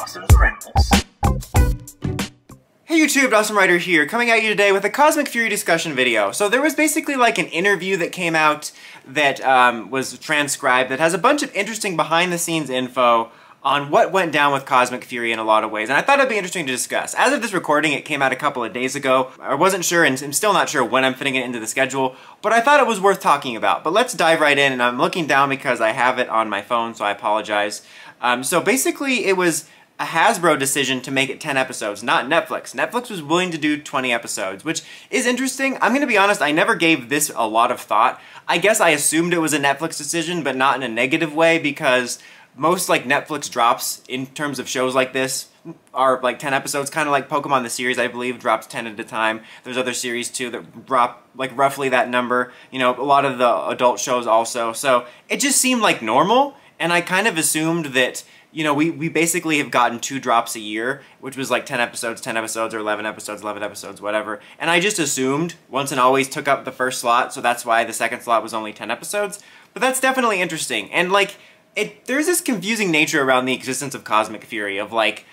Dawson's Rambles. Hey YouTube, Dawson Ryder here, coming at you today with a Cosmic Fury discussion video. So there was basically like an interview that came out that was transcribed that has a bunch of interesting behind-the-scenes info on what went down with Cosmic Fury in a lot of ways, and I thought it'd be interesting to discuss. As of this recording, it came out a couple of days ago. I wasn't sure, and I'm still not sure when I'm fitting it into the schedule, but I thought it was worth talking about. But let's dive right in, and I'm looking down because I have it on my phone, so I apologize. So basically, it was a Hasbro decision to make it 10 episodes, not Netflix. Netflix was willing to do 20 episodes, which is interesting. I'm gonna be honest, I never gave this a lot of thought. I guess I assumed it was a Netflix decision, but not in a negative way, because most like Netflix drops in terms of shows like this are like 10 episodes, kind of like Pokemon the series, I believe, drops 10 at a time. There's other series too that drop like roughly that number. You know, a lot of the adult shows also. So it just seemed like normal, and I kind of assumed that, you know, we basically have gotten 2 drops a year, which was like 10 episodes, or 11 episodes, whatever. And I just assumed Once and Always took up the first slot, so that's why the second slot was only 10 episodes. But that's definitely interesting. And like, there's this confusing nature around the existence of Cosmic Fury, of like,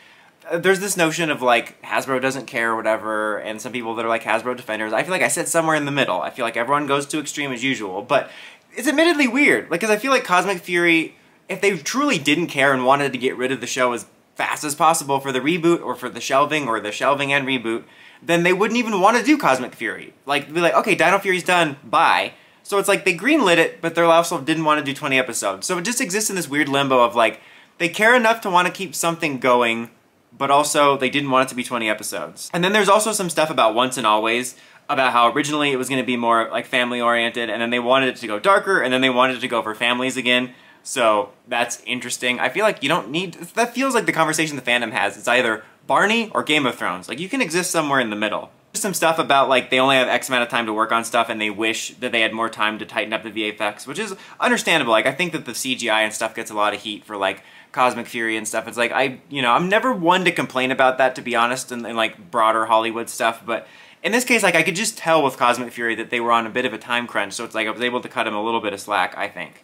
there's this notion of like, Hasbro doesn't care or whatever, and some people that are like Hasbro defenders. I feel like I sit somewhere in the middle. I feel like everyone goes to extreme as usual, but it's admittedly weird, like, because I feel like Cosmic Fury, if they truly didn't care and wanted to get rid of the show as fast as possible for the reboot, or for the shelving, or the shelving and reboot, then they wouldn't even want to do Cosmic Fury. Like, be like, okay, Dino Fury's done, bye. So it's like they greenlit it, but they also didn't want to do 20 episodes. So it just exists in this weird limbo of like, they care enough to want to keep something going, but also they didn't want it to be 20 episodes. And then there's also some stuff about Once and Always, about how originally it was going to be more like family oriented, and then they wanted it to go darker, and then they wanted it to go for families again. So that's interesting. I feel like you don't need, that feels like the conversation the fandom has. It's either Barney or Game of Thrones. Like, you can exist somewhere in the middle. There's some stuff about like they only have X amount of time to work on stuff, and they wish that they had more time to tighten up the VFX, which is understandable. Like, I think that the CGI and stuff gets a lot of heat for like Cosmic Fury and stuff. It's like, I'm never one to complain about that, to be honest, in like broader Hollywood stuff, but in this case, like, I could just tell with Cosmic Fury that they were on a bit of a time crunch, so it's like I was able to cut them a little bit of slack, I think.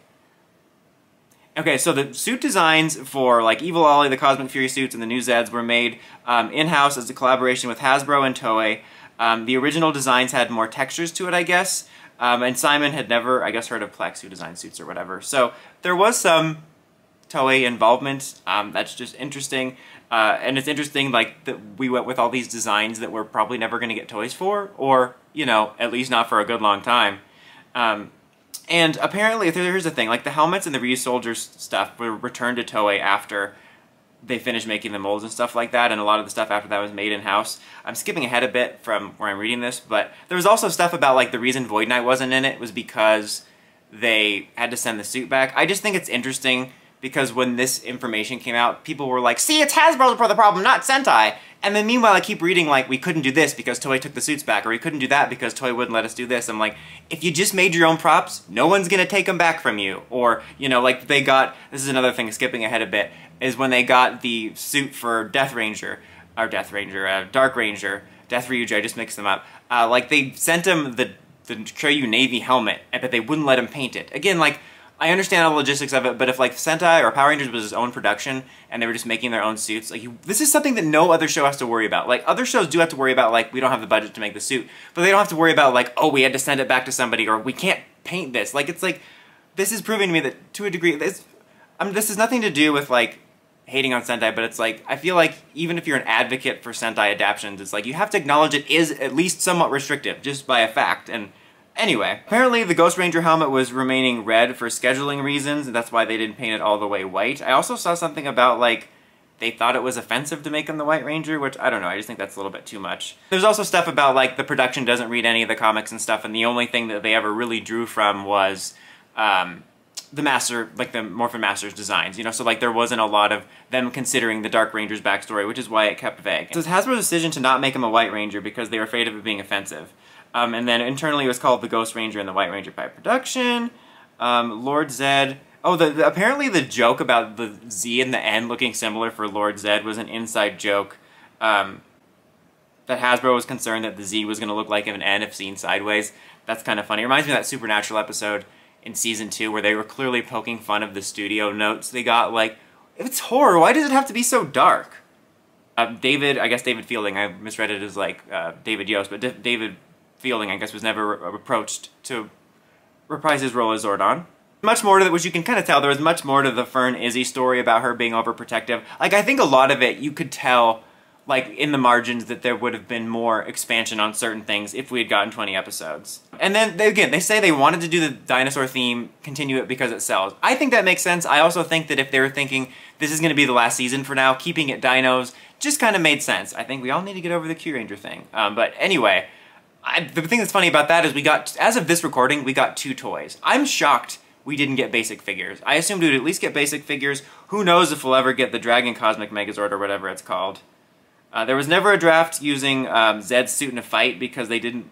Okay, so the suit designs for like Evil Ollie, the Cosmic Fury suits, and the new Zeds were made in-house as a collaboration with Hasbro and Toei. The original designs had more textures to it, I guess, and Simon had never, I guess, heard of Plex, who designed suits or whatever. So there was some Toei involvement. That's just interesting, and it's interesting like that we went with all these designs that we're probably never going to get toys for, or, you know, at least not for a good long time. And apparently, here's the thing, like the helmets and the Ryu's Soldiers stuff were returned to Toei after they finished making the molds and stuff like that, and a lot of the stuff after that was made in-house. I'm skipping ahead a bit from where I'm reading this, but there was also stuff about like the reason Void Knight wasn't in it was because they had to send the suit back. I just think it's interesting because when this information came out, people were like, see, it's Hasbro for the problem, not Sentai. And then meanwhile, I keep reading like, we couldn't do this because Toei took the suits back, or we couldn't do that because Toei wouldn't let us do this. I'm like, if you just made your own props, no one's gonna take them back from you. Or, you know, like they got, this is another thing, skipping ahead a bit, is when they got the suit for Dark Ranger, Death Ryuja, I just mixed them up. Like they sent him the Kyoryu Navy helmet, but they wouldn't let him paint it. Again, like, I understand all the logistics of it, but if like Sentai or Power Rangers was his own production and they were just making their own suits, like this is something that no other show has to worry about. Like, other shows do have to worry about like, we don't have the budget to make the suit, but they don't have to worry about like, oh, we had to send it back to somebody, or we can't paint this. Like, it's like, this is proving to me that to a degree, this has nothing to do with like hating on Sentai, but it's like, I feel like even if you're an advocate for Sentai adaptations, it's like you have to acknowledge it is at least somewhat restrictive, just by a fact. And anyway, apparently the Ghost Ranger helmet was remaining red for scheduling reasons, and that's why they didn't paint it all the way white. I also saw something about, like, they thought it was offensive to make him the White Ranger, which, I don't know, I just think that's a little bit too much. There's also stuff about, like, the production doesn't read any of the comics and stuff, and the only thing that they ever really drew from was, the Master, like, the Morphin Master's designs, you know, so, like, there wasn't a lot of them considering the Dark Ranger's backstory, which is why it kept vague. So it's Hasbro's decision to not make him a White Ranger because they were afraid of it being offensive. And then internally it was called the Ghost Ranger and the White Ranger by production. Lord Zed. Oh, apparently the joke about the Z and the N looking similar for Lord Zed was an inside joke. That Hasbro was concerned that the Z was going to look like an N if seen sideways. That's kind of funny. It reminds me of that Supernatural episode in Season 2 where they were clearly poking fun of the studio notes they got, like, If it's horror, why does it have to be so dark? David, I guess David Fielding, I misread it as like David Yost, but David Fielding, I guess, was never approached to reprise his role as Zordon. Much more to that, which you can kind of tell, there was much more to the Fern Izzy story about her being overprotective. Like, I think a lot of it, you could tell, like, in the margins that there would have been more expansion on certain things if we had gotten 20 episodes. And then, again, they say they wanted to do the dinosaur theme, continue it because it sells. I think that makes sense. I also think that if they were thinking, this is going to be the last season for now, keeping it dinos just kind of made sense. I think we all need to get over the Kyuranger thing. But anyway, the thing that's funny about that is we got, as of this recording, we got 2 toys. I'm shocked we didn't get basic figures. I assumed we'd at least get basic figures. Who knows if we'll ever get the Dragon Cosmic Megazord or whatever it's called. There was never a draft using Zed's suit in a fight because they didn't,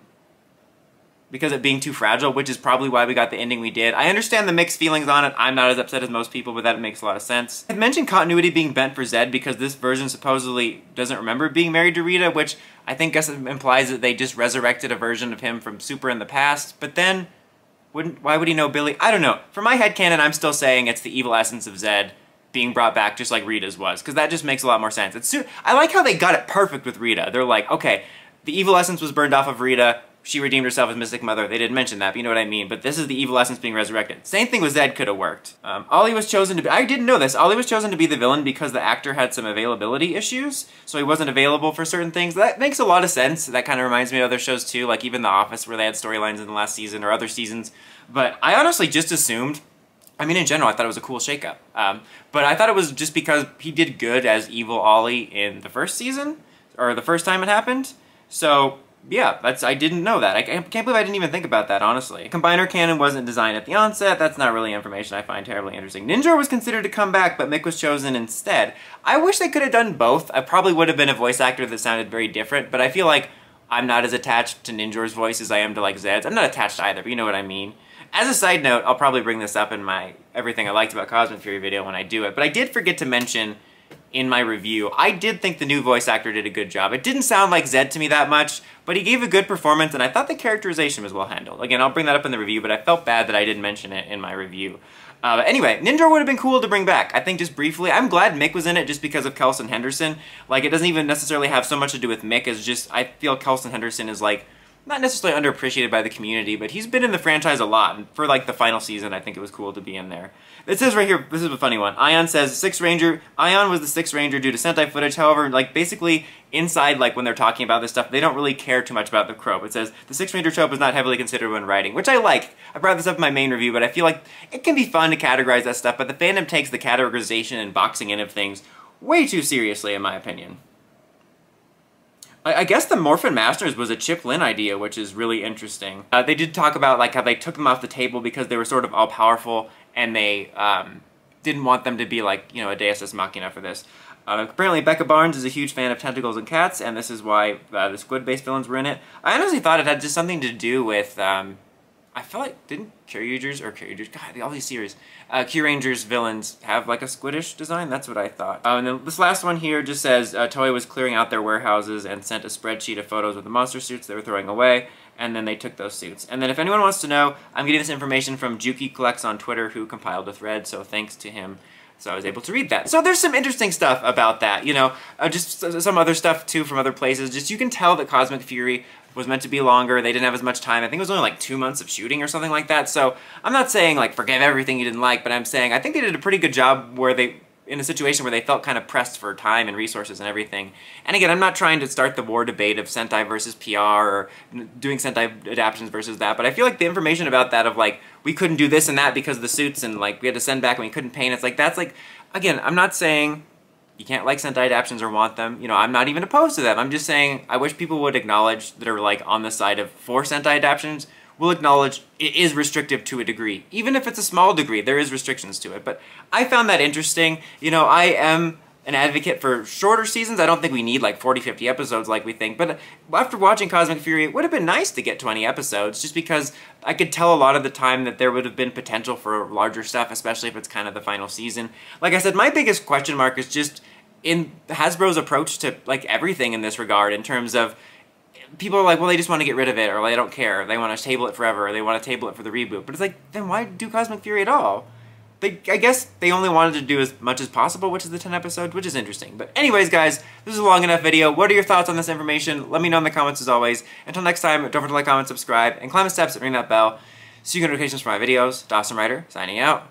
because it being too fragile, which is probably why we got the ending we did. I understand the mixed feelings on it. I'm not as upset as most people, but that makes a lot of sense. I mentioned continuity being bent for Zed because this version supposedly doesn't remember being married to Rita, which I think implies that they just resurrected a version of him from Super in the past, but then why would he know Billy? I don't know. For my headcanon, I'm still saying it's the evil essence of Zed being brought back just like Rita's was, because that just makes a lot more sense. I like how they got it perfect with Rita. They're like, okay, the evil essence was burned off of Rita, she redeemed herself as Mystic Mother. They didn't mention that, but you know what I mean. But this is the evil essence being resurrected. Same thing with Zed could have worked. Ollie was chosen to be, I didn't know this, Ollie was chosen to be the villain because the actor had some availability issues, so he wasn't available for certain things. That makes a lot of sense. That kind of reminds me of other shows too, like even The Office where they had storylines in the last season or other seasons. But I honestly just assumed, I mean in general, I thought it was a cool shakeup. But I thought it was just because he did good as evil Ollie in the first season, or the first time it happened. So yeah, I didn't know that. I can't believe I didn't even think about that, honestly. Combiner cannon wasn't designed at the onset. That's not really information I find terribly interesting. Ninjor was considered to come back, but Mick was chosen instead. I wish they could have done both. I probably would have been a voice actor that sounded very different, but I feel like I'm not as attached to Ninjor's voice as I am to, like, Zed's. I'm not attached to either, but you know what I mean. As a side note, I'll probably bring this up in my Everything I Liked About Cosmic Fury video when I do it, but I did forget to mention in my review, I did think the new voice actor did a good job. It didn't sound like Zed to me that much, but he gave a good performance, and I thought the characterization was well handled. Again, I'll bring that up in the review, but I felt bad that I didn't mention it in my review. But anyway, Ninjor would have been cool to bring back. I think just briefly, I'm glad Mick was in it just because of Kelson Henderson. Like, it doesn't even necessarily have so much to do with Mick as just, I feel Kelson Henderson is like, not necessarily underappreciated by the community, but he's been in the franchise a lot, and for like the final season, I think it was cool to be in there. It says right here, this is a funny one, Ion says, Sixth Ranger, Ion was the Sixth Ranger due to Sentai footage, however, like basically, inside, like when they're talking about this stuff, they don't really care too much about the trope. It says, the Sixth Ranger trope is not heavily considered when writing, which I like. I brought this up in my main review, but I feel like it can be fun to categorize that stuff, but the fandom takes the categorization and boxing in of things way too seriously, in my opinion. I guess the Morphin Masters was a Chip Lynn idea, which is really interesting. They did talk about like how they took them off the table because they were sort of all-powerful, and they didn't want them to be like, you know, a Deus Ex Machina for this. Apparently Becca Barnes is a huge fan of tentacles and cats, and this is why the squid-based villains were in it. I honestly thought it had just something to do with, I feel like, didn't God, all these series, Kyuranger's villains have like a squiddish design? That's what I thought. And then this last one here just says, Toei was clearing out their warehouses and sent a spreadsheet of photos of the monster suits they were throwing away, and then they took those suits. And then if anyone wants to know, I'm getting this information from Juki Collects on Twitter, who compiled a thread, so thanks to him. So I was able to read that. So there's some interesting stuff about that, you know, just some other stuff too from other places. Just you can tell that Cosmic Fury was meant to be longer. They didn't have as much time. I think it was only like 2 months of shooting or something like that. So I'm not saying like forgive everything you didn't like, but I'm saying I think they did a pretty good job where they, in a situation where they felt kind of pressed for time and resources and everything. And again, I'm not trying to start the war debate of Sentai versus PR or doing Sentai adaptations versus that, but I feel like the information about that of like, we couldn't do this and that because of the suits and like we had to send back and we couldn't paint, it's like, that's like, again, I'm not saying you can't like Sentai adaptations or want them. You know, I'm not even opposed to them. I'm just saying I wish people would acknowledge that are like on the side of for Sentai adaptations will acknowledge it is restrictive to a degree. Even if it's a small degree, there is restrictions to it. But I found that interesting. You know, I am an advocate for shorter seasons. I don't think we need like 40, 50 episodes like we think. But after watching Cosmic Fury, it would have been nice to get 20 episodes just because I could tell a lot of the time that there would have been potential for larger stuff, especially if it's kind of the final season. Like I said, my biggest question mark is just in Hasbro's approach to like everything in this regard in terms of people are like, well, they just want to get rid of it, or they don't care, they want to table it forever, or they want to table it for the reboot. But it's like, then why do Cosmic Fury at all? I guess they only wanted to do as much as possible, which is the 10 episodes, which is interesting. But anyways, guys, this is a long enough video. What are your thoughts on this information? Let me know in the comments as always. Until next time, don't forget to like, comment, subscribe, and climb the steps and ring that bell so you get notifications for my videos. Dawson Ryder, signing out.